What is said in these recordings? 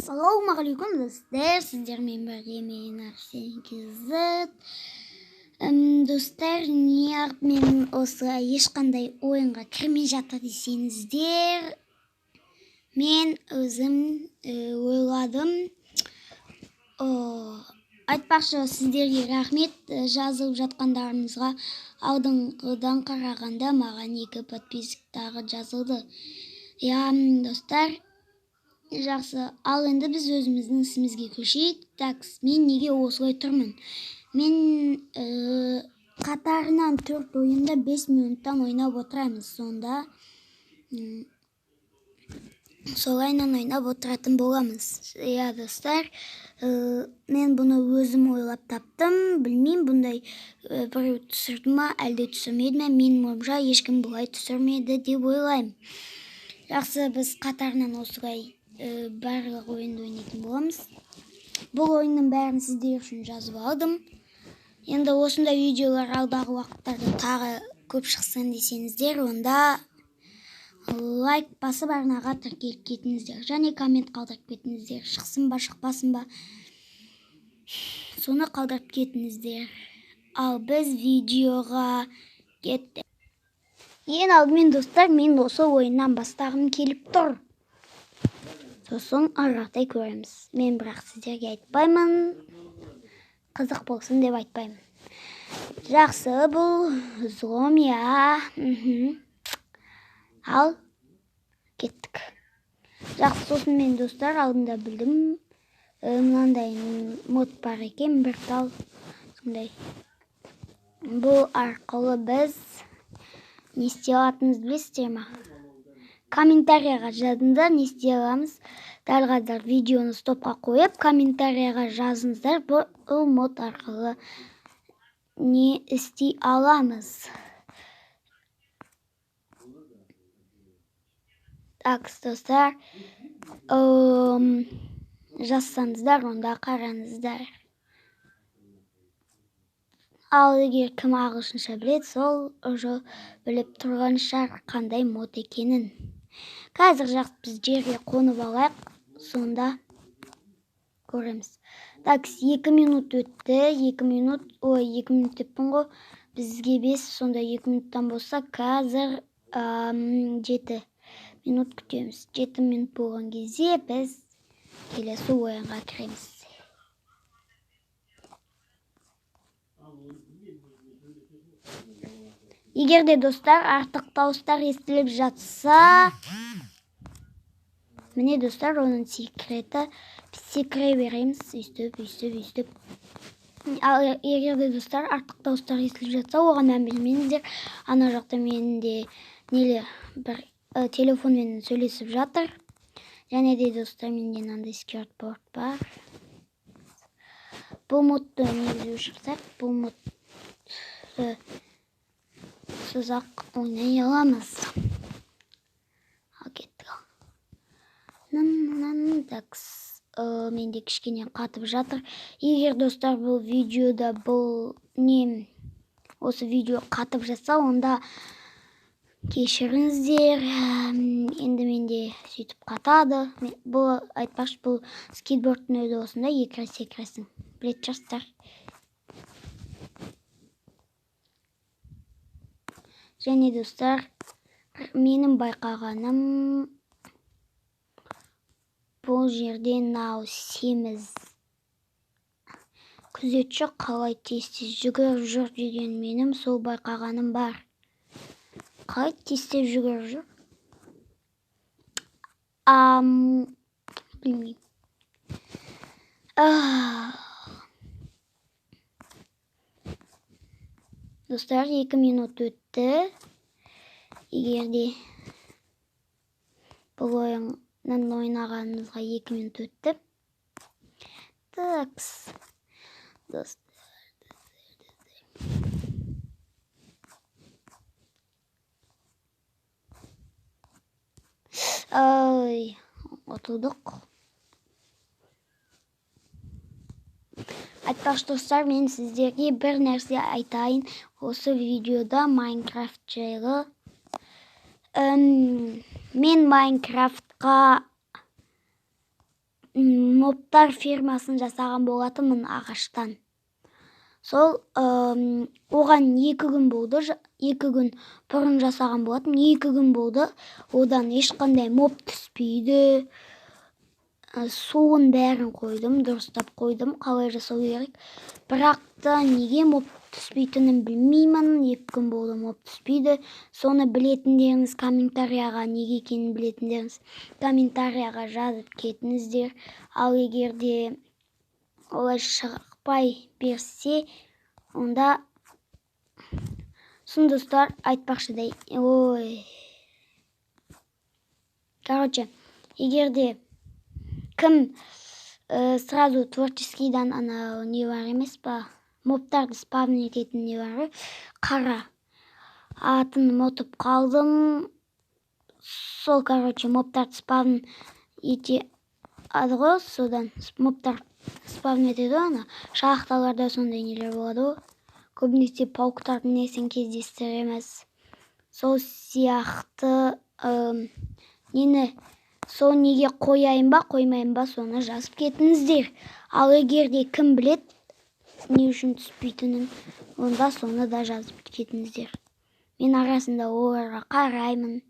Ассалаумағалейкум достар, сіздермен бірге мен Арсен Кизет. Достар, неғып мен осы ешқандай ойынға кірмей жатыр десеңіздер, мен өзім ойладым. Айтпақшы, сіздерге рахмет, жазылып жатқандарыңызға. Алдыңғыдан қарағанда маған 2 подписчик тағы жазылды. Достар, жақсы, ал енді біз өзіміздің ісімізге көшейік. Мен неге осылай тұрмын? Мен қатарынан 4 ойында 5 минуттан ойнап отырамыз. Сонда солайынан ойнап отыратын боламыз. Достар, мен бұны өзім ойлап таптым. Білмеймін, бұндай біреу түсірді ма, әлде түсірмеді ме? Менің ойымша ешкім бұлай түсірмеді деп ойлаймын. Жақсы, біз қатарынан осылай барлық ойынды ойнайтын боламыз. Бұл ойынның бәрін сіздер үшін жазып алдым. Енді осындай видеолар алдағы уақыттарда тағы көп шықсын десеңіздер, онда лайк басып арнаға тіркеліп кетіңіздер. Және коммент қалдырып кетіңіздер. Шықсын ба, шықпасын ба, соны қалдырып кетіңіздер. Ал біз видеоға кеттік. Ең алдымен достар, мен осы ойыннан бастағым келіп тұр. Сосын арақтай көреміз. Мен бірақ сіздерге айтпаймын. Қызық болсын деп айтпаймын. Жақсы, бұл злом, Ал, кеттік. Жақсы, сосын мен достар алдында білдім. Мынандай мод бар екен, бір тал. Сондай. Бұл арқылы біз не істей алатынымызды білесіздер ме? Комментарияға жазыңыздар, не істей аламыз. Дәл қазір видеоны стопқа қойып, комментарияға жазыңыздар. Бұл мод арқылы не істей аламыз. Так, достар, жазсаңыздар, онда қараңыздар. Ал егер кім ағылшынша біледі, сол уже біліп тұрған шығар қандай мод екенін. Қазір жақсы, біз жерге қонып алайық, сонда көреміз. Так, 2 минут өтті, 2 минут деппін ғой, бізге 5, сонда 2 минуттан болса, қазір 7 минут күтеміз. 7 минут болған кезде біз келесі ойынға кіреміз. Егерде достар артық дауыстар естіліп жатса, міне достар, оның секреті, біз секіре береміз, өйстіп. Ал егерде достар артық дауыстар естіліп жатса, оған мән бермеңіздер. Ана жақта менде бір телефонмен сөйлесіп жатыр. Және де достар, менде мынандай скейтборд бар. Бұл модты негізі өшірсек, бұл модты сіз-ақ ойнай аламыз. Ал кеттік. Менде кішкене қатып жатыр. Егер достар бұл видеода осы видео қатып жатса, онда кешіріңіздер. Енді менде сөйтіп қатады. Бұл айтпақшы, бұл скейтбордтың өзі осында секіресің. Білет жастар. Және достар, менің байқағаным бұл жерде семіз күзетші қалай тез-тез жүгіріп жүр деген менің сол байқағаным бар. Қалай тез-тез жүгіріп жүр? Білмеймін. Достар, 2 минут өтті. Егерде бұл ойыннан ойнағанымызға 2 минут өтті. Такс. Достар. Отылдық. Айтпақшы достар, мен сіздерге бір нәрсе айтайын. Осы видеода Майнкрафт жайлы. Мен Майнкрафтқа мобтар фирмасын жасаған болатынмын ағаштан. Сол оған 2 күн болды, 2 күн бұрын жасаған болатым, 2 күн болды, одан ешқандай моб түспейді. Суын бәрін қойдым, дұрыстап қойдым, қалай жасау керек. Бірақ та неге моб түспейтінін білмеймін, 2 күн болды моб түспейді. Соны білетіндеріңіз комментарияға, неге екенін білетіндеріңіз комментарияға жазып кетіңіздер. Ал егерде олай шықпай берсе, онда сын достар айтпақшыдай. Короче, егерде кім сразу творческийдан не бар емес па, мобтарды спавн ететін не бар, қара. Атын ұмытып қалдым. Сол, короче, мобтарды спавн ете ады ғой, содан мобтар спавн етеді ана. Шахталарда сондай нелер болады. Көбінесе пауктардың несін кездестіреміз. Сол сияқты сол неге қояйын ба, қоймайын ба, соны жазып кетіңіздер. Ал егерде кім білет, не үшін түспейтінін, онда соны да жазып кетіңіздер. Мен арасында оларға қараймын.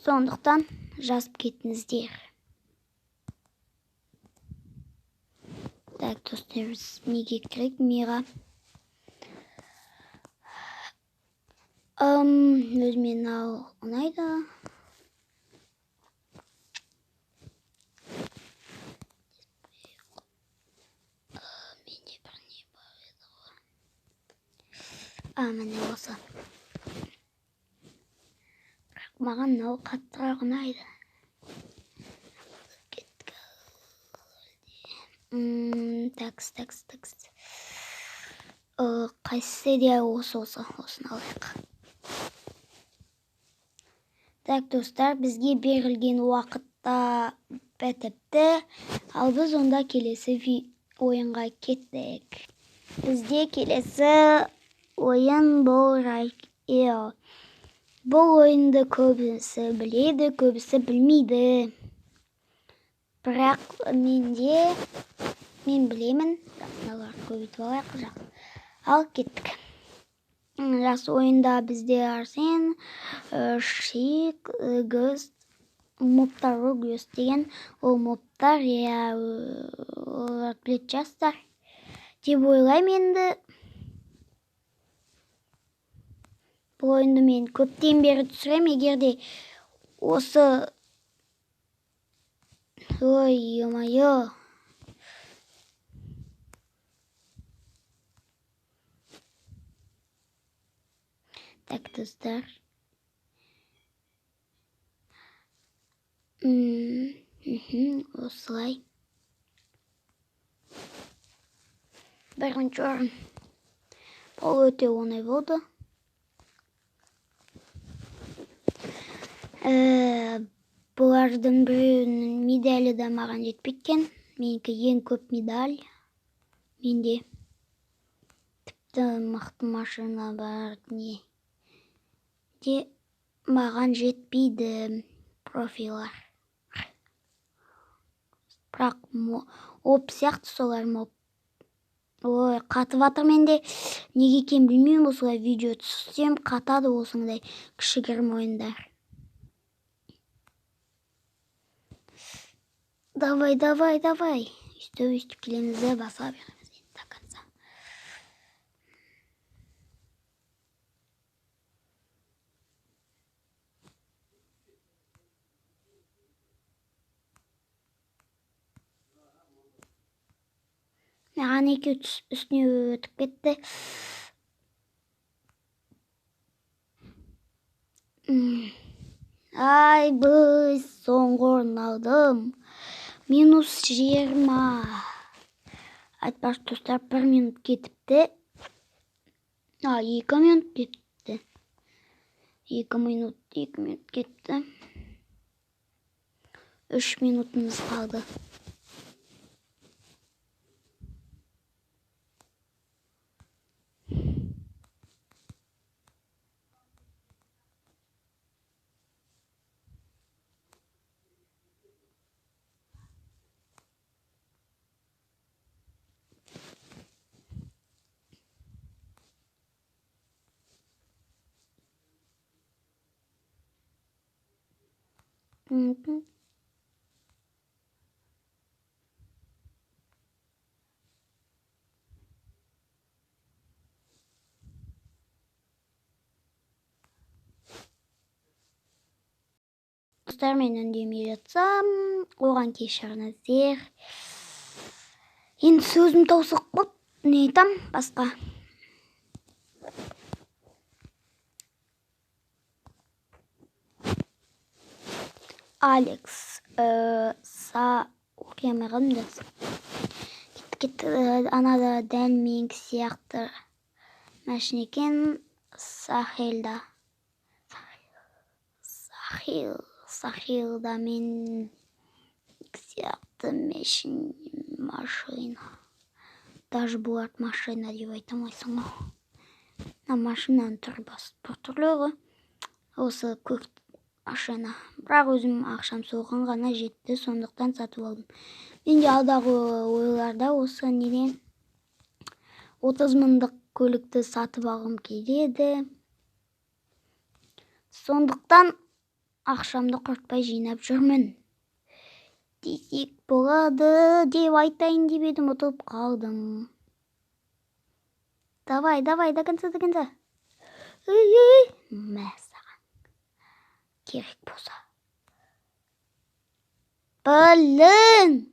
Сондықтан жазып кетіңіздер. Так, достар, неге керек миға? Өзіме мынау ұнайды. Менде бір не бар еді ғой. Міне осы. Бірақ маған мынау қаттырақ ұнайды. Такс. Қайсы де осыны алайық. Так, достар, бізге берілген уақытта бітіпті. Ал біз онда келесі ойынға кеттік. Бізде келесі ойын бұл Райк-Эл. Бұл ойынды көбісі біледі, көбісі білмейді. Бірақ мен білемін. Мыналар көбейтіп алайық жақ. Ал кеттік. Жақсы, ойында бізде Арсен, Шик, Гөст, мобтар Гөст деген. Ол мобтар, олар білет жастар. Деп ойлаймын енді. Бұл ойынды мен көптен бері түсірем, егерде осы... Ой, ё-майё. Так, достар. Осылай. Бірінші орын. Бұл өте оңай болды. Бұлардың біреуінің медалі да маған жетпеткен. Менікі ең көп медаль. Менде тіпті мықты машина бар. Не? Де маған жетпейді профилар. Бірақ оп сияқты солар моп. Ой, қатып атыр менде. Неге екен білмеймін, осылай видео түсірсем қатады осындай кішігірім ойындар. Давай. Өстіп келеміз де баса береміз енді до конца. Маған екеу үстіне өтіп кетті. Ай, біз соңғы орын алдым. -20. Айтпақшы достар, 1 минут кетіпті. 2 минут кетіпті. 2 минут кетті. 3 минутымыз қалды. Достар, мен үндемей жатсам, оған кешіріңіздер. Енді сөзім таусылып қалды. Не айтам басқа? Алекс, оқимай қалдым да. Кетті, анада дәл менікі сияқты машина екен. Сахилда мен сияқты машина. Даже болады машина деп айта алмайсың ғой. Машинаның түрі біртүрлі ғой. Осы көк машина. Бірақ өзім ақшам соған ғана жетті, сондықтан сатып алдым. Менде алдағы ойларда осы неден 30 мыңдық көлікті сатып алғым келеді. Сондықтан ақшамды құртпай жинап жүрмін. Десек болады деп айтайын деп едім, ұтылып қалдым. Давай, до конца. Мә саған. Керек болса. Блін!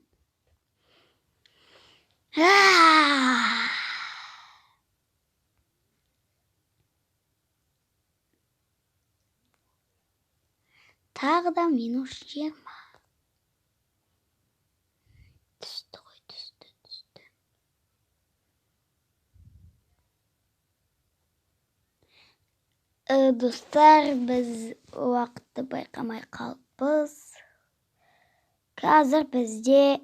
Тағы да минус 20. Түсті ғой, түсті. Достар, біз уақытты байқамай қалыппыз. Қазір бізде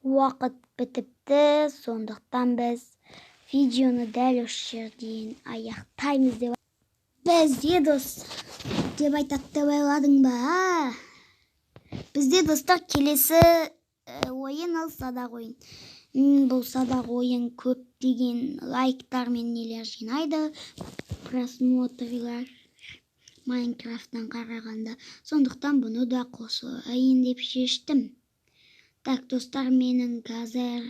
уақыт бітіпті, сондықтан біз видеоны дәл осы жерден аяқтаймыз деп. Бізде достар деп айтады деп ойладың ба? Бізде достар келесі ойын ал садақ ойын. Бұл садақ ойын көптеген лайктар мен нелер жинайды, просмотрлар Майнкрафттан қарағанда. Сондықтан бұны да қосайын деп шештім. Так, достар, менің қазір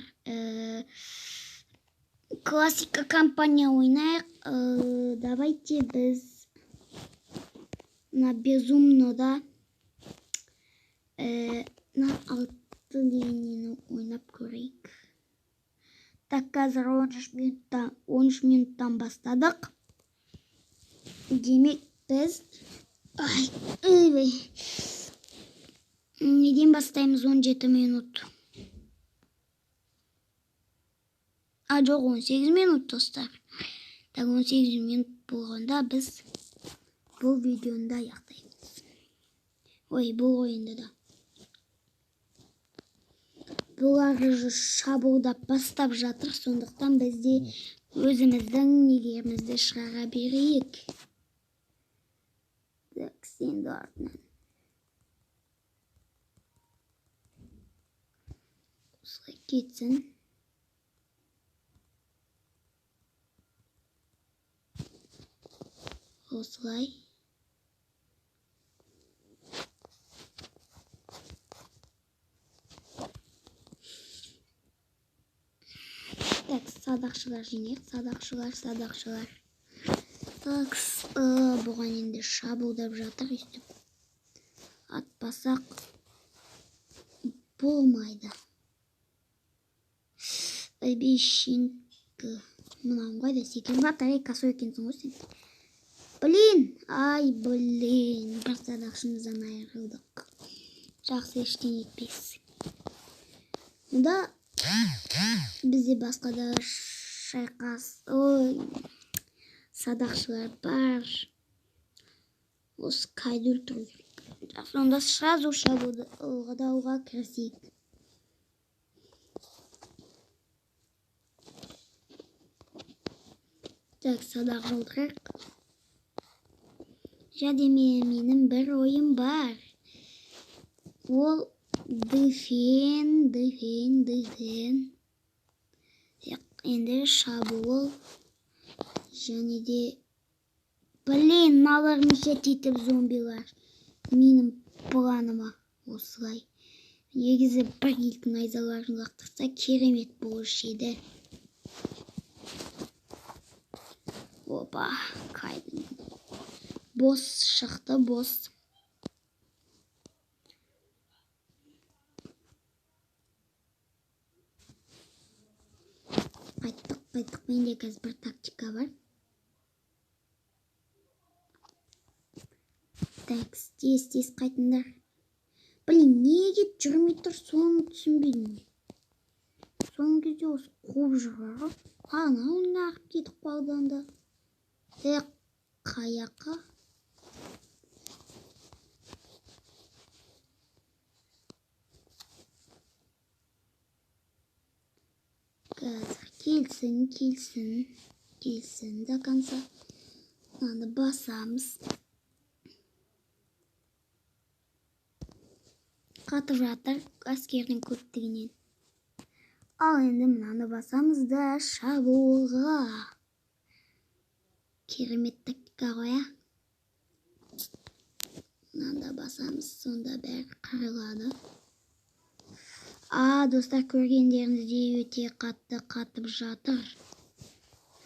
классика компания ойнайық. Давайте біз на безумнода на 6 линияны ойнап көрейік. Так, қазір 13 минуттан бастадық. Демек біз неден бастаймыз? 17 минут. Жоқ, 18 минут достар. Так, 18 минут болғанда біз бұл видеоны да аяқтаймыз. Бұл ойынды да. Бұлар шабуылдап бастап жатыр, сондықтан бізде өзіміздің нелерімізді шығара берейік. Так, сенді артынан. Осылай кетсін. Осылай. Так, садақшылар жинайық. Садақшылар. Так, бұған енді шабуылдап жатыр, өйстіп. Атпасақ болмайды. Бейшінкі. Мұнан қойда секен батарейкасы екенсің ғой сен. Блин! Бір садақшымыздан айырылдық. Жақсы ештен етпес. Мұнда бізде басқа да шайқас, садақшылар бар. Осы қайды өлтіру керек. Сонда сразу шабуылдауға кірісейік. Так, садақ жолдырық. Менің бір ойым бар. Ол дефен. Енді шабуыл және де Блин, мыналар мешать етіп зомбилар. Менің планыма осылай. Негізі бір елдің найзаларын лақтырса керемет болушы еді. Опа, қайдым. Бос шықты, бос. Қайттық, менде қазір бір тактика бар. Тәкс, тез қайтыңдар. Блин, неге жүрмей тұр, соны түсінбеймін. Соңғы кезде осы қуып жүрер. Анау нағып кетіп қалды анда. Қаяққа? Қазір келсін до конца. Мынаны басамыз. Қатып жатыр әскердің көптігінен. Ал енді мынаны басамыз да шабуылға. Керемет тактика ғой, Мынаны басамыз, сонда бәрі қырылады. Достар, көргендеріңіздей өте қатты қатып жатыр.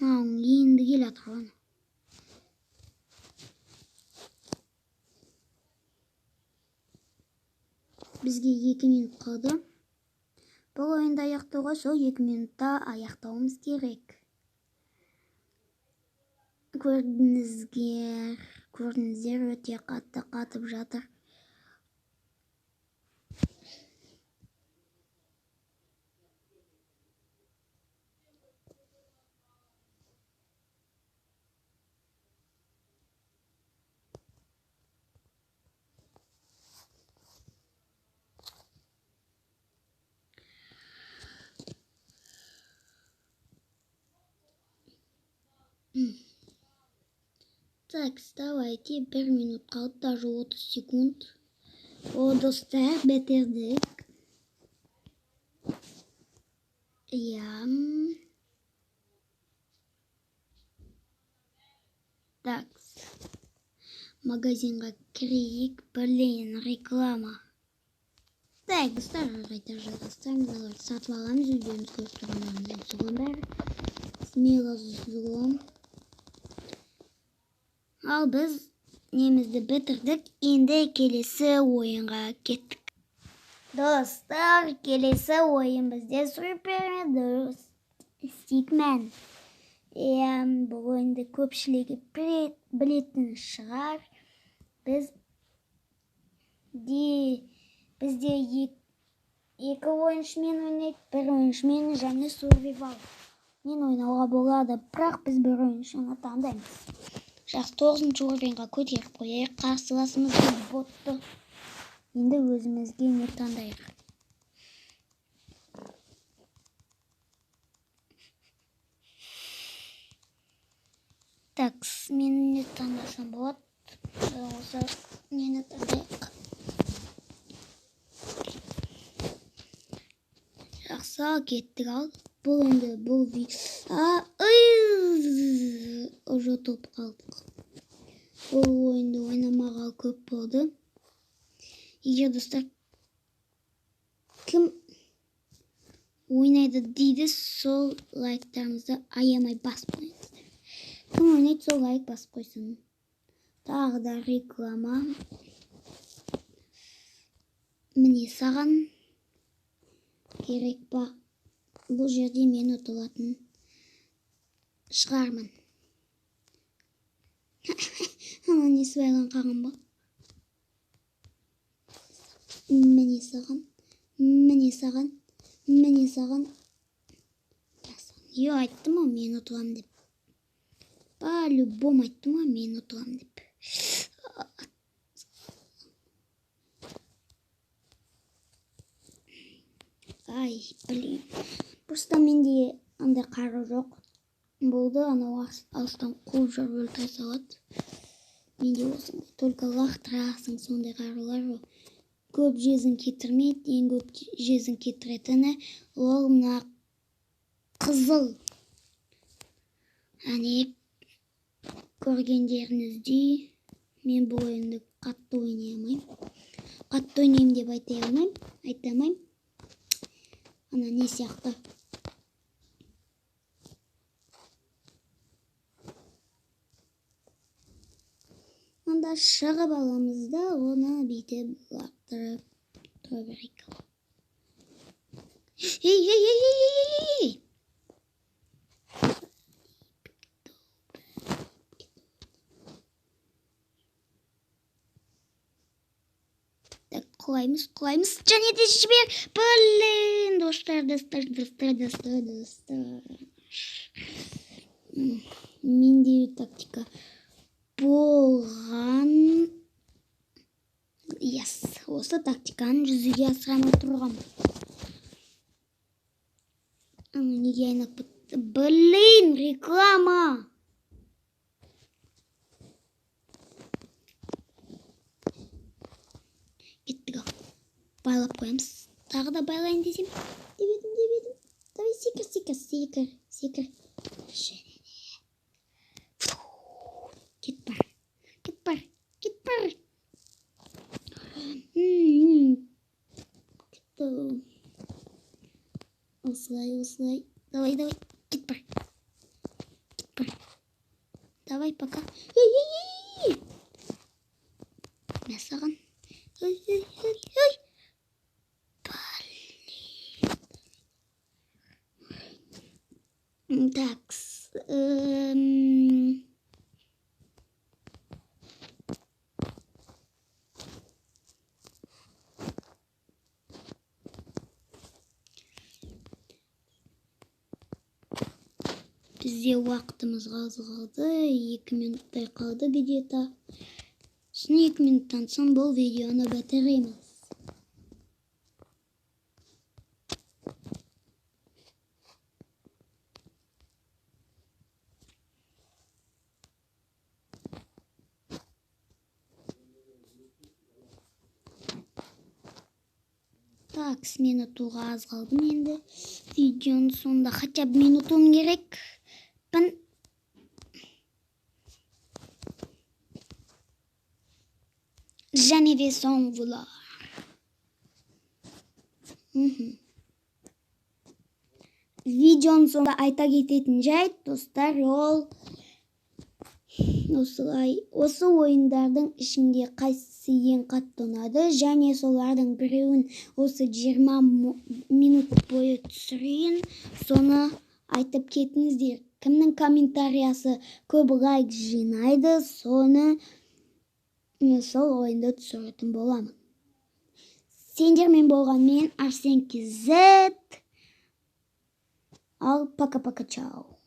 Енді келе жатыр. Бізге 2 минут қалды. Бұл ойынды аяқтауға сол 2 минутта аяқтауымыз керек. Көрдіңіздер өте қатты қатып жатыр. Так, давайте 1 минут қалды, даже 30 секунд. Достар, бітірдік. Так, магазинға кірейік. Блин, реклама. Так, достар, қайта жалғастырамыз. Мыналарды сатып аламыз, өздеріңіз көріп тұрғандарыңызбен соған бәрі. Смело взлом. Ал біз немізді бітірдік. Енді келесі ойынға кеттік. Достар, келесі ойын бізде Супермен Стикмен. Бұл ойынды көпшілігі білетін шығар. Бізде 2 ойыншымен ойнайды, 1 ойыншымен және Survival. Мен ойнауға болады, бірақ біз 1 ойыншыны таңдаймыз. Жақсы, 9-шы орынға көтеріп қояйық, қарсыласымызды ботты. Енді өзімізге не таңдайық. Так, мен не таңдасам болады. Осы нені таңдайық. Жақсы, кеттік ал. Бұл енді бұл ұжытып қалдық. Бұл ойынды ойнамағалы көп болды. Егер достар кім ойнайды дейді, сол лайктарыңызды аямай басып қойыңыздар. Кім ойнайды, сол лайк басып қойсын. Тағы да реклама. Міне саған керек па? Бұл жерде мен ұтылатын шығармын. Ана не сыбайлан қаған ба? Міне саған. Айттым ма, мен ұтылам деп. По-любому айттым ма, мен ұтылам деп. Блин. Просто менде андай қару жоқ. Болды, анау алыстан қуып жүріп өлтіре салады. Менде осындай, только лақтырасың, сондай қарулар жоқ. Көп жезін кетірмейді, ең көп жезін кетіретіні ол мына қызыл. көргендеріңіздей мен бұл ойынды қатты ойнай алмаймын. Қатты ойнаймын деп айта алмаймын. Ана не сияқты. Онда шығып аламыз да, оны бүйтіп лақтырып тұра берейік. Ей! Құлаймыз. Және де жібер. Блин, достар. Менде тактика болған. Осы тактиканы жүзеге асырамай тұрғам. Неге айнап бітті? Блин, реклама. Кеттік. Байлап қоямыз. Тағы да байлайын десем. Деп едім. Давай секір. Кет бар. Осылай. Давай. Кет бар. Давай, пока. Мен саған. Ой. Так. Бізде уақытымыз қалды. 2 минуттай қалды где-то. Соны 2 минуттан соң бұл видеоны бітіреміз. Так, минутуға аз қалдым енді. Видеоның соңында хотя бы минутын керек. Және де соңғылар. Видеоның соңында айта кететін жайт, достар, ол осы ойындардың ішінде қайсысы ең қатты ұнады, және солардың біреуін осы 20 минут бойы түсірейін, соны айтып кетіңіздер. Кімнің комментариясы көп лайк жинайды, соны сол ойынды түсіретін боламын. Сендермен болған мен Арсен KZ. Ал пока-пока, чао.